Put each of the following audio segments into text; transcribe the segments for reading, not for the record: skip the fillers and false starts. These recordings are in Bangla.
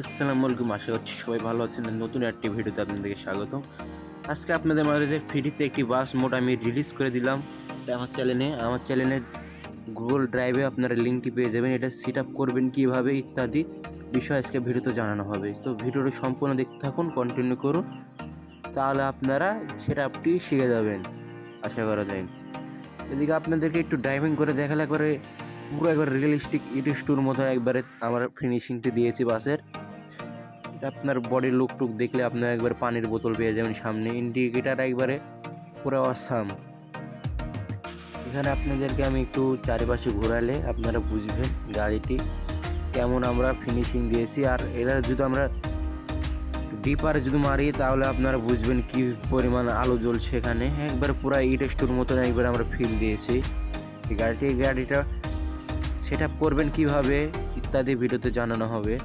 আসসালামু আলাইকুম, আশা করছি সবাই ভালো আছেন। নতুন একটি ভিডিওতে আপনাদেরকে স্বাগতম। আজকে আপনাদের মাঝে ফ্রিতে একটি বাস মোড আমি রিলিজ করে দিলাম। এটা আমার চ্যানেলে গুগল ড্রাইভে আপনারা লিঙ্কটি পেয়ে যাবেন। এটা সেট আপ করবেন কীভাবে ইত্যাদি বিষয় আজকে ভিডিওতে জানানো হবে। তো ভিডিওটি সম্পূর্ণ দেখতে থাকুন, কন্টিনিউ করুন, তাহলে আপনারা সেট আপটি শিখে যাবেন আশা করা যায়। এদিকে আপনাদেরকে একটু ড্রাইভিং করে দেখালে করে পুরো একবার রিয়েলিস্টিক ইটিস্টুর মতো একবারে আমার ফিনিশিংটি দিয়েছি বাসের। আপনার বডির লুক টুক দেখলে আপনার একবার পানির বোতল পেয়ে যাবেন সামনে, ইন্ডিকেটার একবারে পুরো অসাম। এখানে আপনাদেরকে আমি একটু চারিপাশে ঘোরালে আপনারা বুঝবেন গাড়িটি কেমন আমরা ফিনিশিং দিয়েছি। আর এরা যদি আমরা ডিপার যদি মারি তাহলে আপনারা বুঝবেন কি পরিমাণ আলো জ্বলছে এখানে। একবার পুরো ইটেস্টুর মতন একবার আমরা ফিল দিয়েছি। গাড়িটা সেট আপ করবেন কীভাবে ইত্যাদি ভিডিওতে জানানো হবে।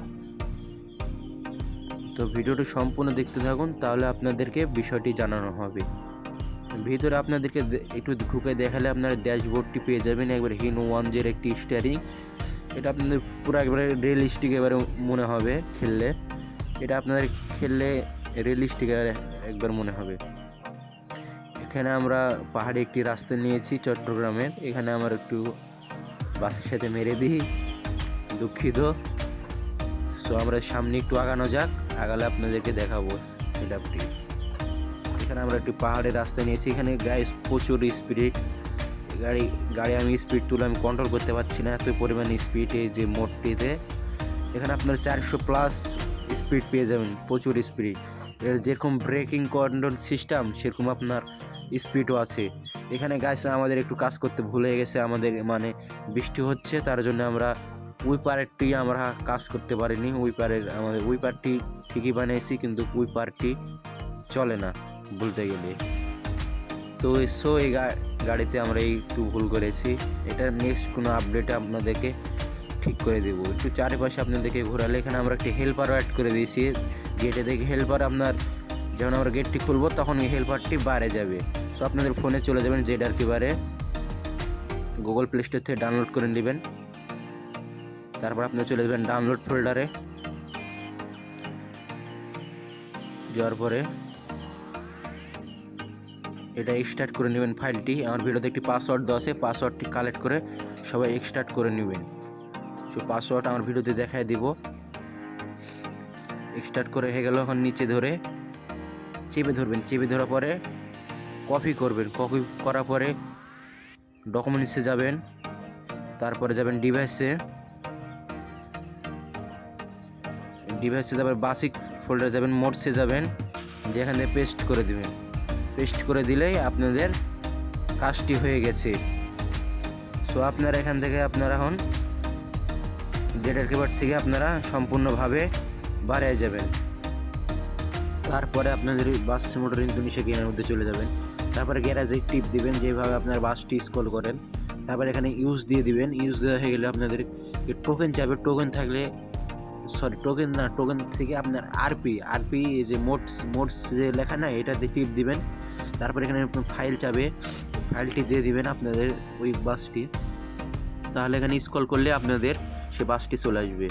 তো ভিডিওটি সম্পূর্ণ দেখতে থাকুন, তাহলে আপনাদেরকে বিষয়টি জানানো হবে। ভিতরে আপনাদেরকে একটু ঢুকে দেখালে আপনারা ড্যাশবোর্ডটি পেয়ে যাবেন, একবার হিনো 1 একটি স্টিয়ারিং। এটা আপনাদের পুরো একবারে রিয়েলিস্টিক এবারে মনে হবে খেললে। এটা আপনাদের খেললে রিয়েলিস্টিক একবার মনে হবে। এখানে আমরা পাহাড়ি একটি রাস্তা নিয়েছি চট্টগ্রামের। এখানে আমার একটু বাসের সাথে মেরে দিই, দুঃখিত। সো আমরা সামনে একটু আগানো যাক, আগালে আপনাদেরকে দেখাবো সেটআপটি। এখানে আমরা একটি পাহাড়ের রাস্তা নিয়েছি। এখানে গাইস প্রচুর স্পিড গাড়ি আমি স্পিড তুলে আমি কন্ট্রোল করতে পারছি না, এত পরিমাণ স্পিড এই যে মোডটিতে। এখানে আপনার 400+ স্পিড পেয়ে যাবেন, প্রচুর স্পিড। এর যেরকম ব্রেকিং কন্ট্রোল সিস্টেম সেরকম আপনার স্পিডও আছে। এখানে গাইস আমাদের একটু কাজ করতে ভুলে গেছে, আমাদের মানে বৃষ্টি হচ্ছে, তার জন্য আমরা উইপারটি আমরা কাজ করতে পারিনি। আমাদের উইপারটি ঠিকই বানিয়েছি, কিন্তু উইপারটি চলে না বলতে গেলে। তো এই গাড়িতে আমরা একটু ভুল করেছি। এটা নেক্সট কোনো আপডেটে আপনাদেরকে ঠিক করে দেবো। একটু চারিপাশে আপনাদেরকে ঘোরালে এখানে আমরা একটি হেল্পারও অ্যাড করে দিয়েছি গেটে। দেখে হেল্পার আপনার যখন আমরা গেটটি খুলবো তখন এই হেল্পারটি বাইরে যাবে। সো আপনাদের ফোনে চলে যাবেন জেডআরকি বারে, গুগল প্লে স্টোর থেকে ডাউনলোড করে নেবেন। তারপর আপনি চলে যাবেন ডাউনলোড ফোল্ডারে। যাওয়ার পরে এটা এক্সট্রাক্ট করে নেবেন ফাইলটি। আমার ভিডিওতে একটি পাসওয়ার্ড দেওয়া আছে, পাসওয়ার্ডটি কালেক্ট করে সবাই এক্সট্রাক্ট করে নেবেন। সো পাসওয়ার্ড আমার ভিডিওতে দেখায় দিব। এক্সট্রাক্ট করে হয়ে গেল। এখন নিচে ধরে চেপে ধরবেন, চেপে ধরার পরে কপি করবেন। কপি করার পরে ডকুমেন্টসে যাবেন, তারপরে যাবেন ডিভাইসে যাবেন, বাসিক ফোল্ডারে যাবেন, মোডসে যাবেন, যেখানে পেস্ট করে দিবেন। পেস্ট করে দিলেই আপনাদের কাজটি হয়ে গেছে। সো আপনারা এখান থেকে আপনারা এখন জেডআরকি বার থেকে আপনারা সম্পূর্ণভাবে বাড়িয়ে যাবেন। তারপরে আপনাদের বাস মোটর ইন্দোনেশিয়া গেমের মধ্যে চলে যাবেন। তারপরে গ্যারাজে টিপ দিবেন, যেভাবে আপনার বাসটি স্ক্রল করেন। তারপরে এখানে ইউজ দিয়ে দিবেন। ইউজ দেওয়া হয়ে গেলে আপনাদের টোকেন চাইবে। টোকেন থাকলে টোকেন থেকে আপনার আরপি যে মোডস যে লেখা না, এটাতে টিপ দিবেন। তারপর এখানে ফাইল চাবে, ফাইলটি দিয়ে দিবেন আপনাদের ওই বাসটি। তাহলে এখানে স্ক্রল করলে আপনাদের সে বাসটি চলে আসবে।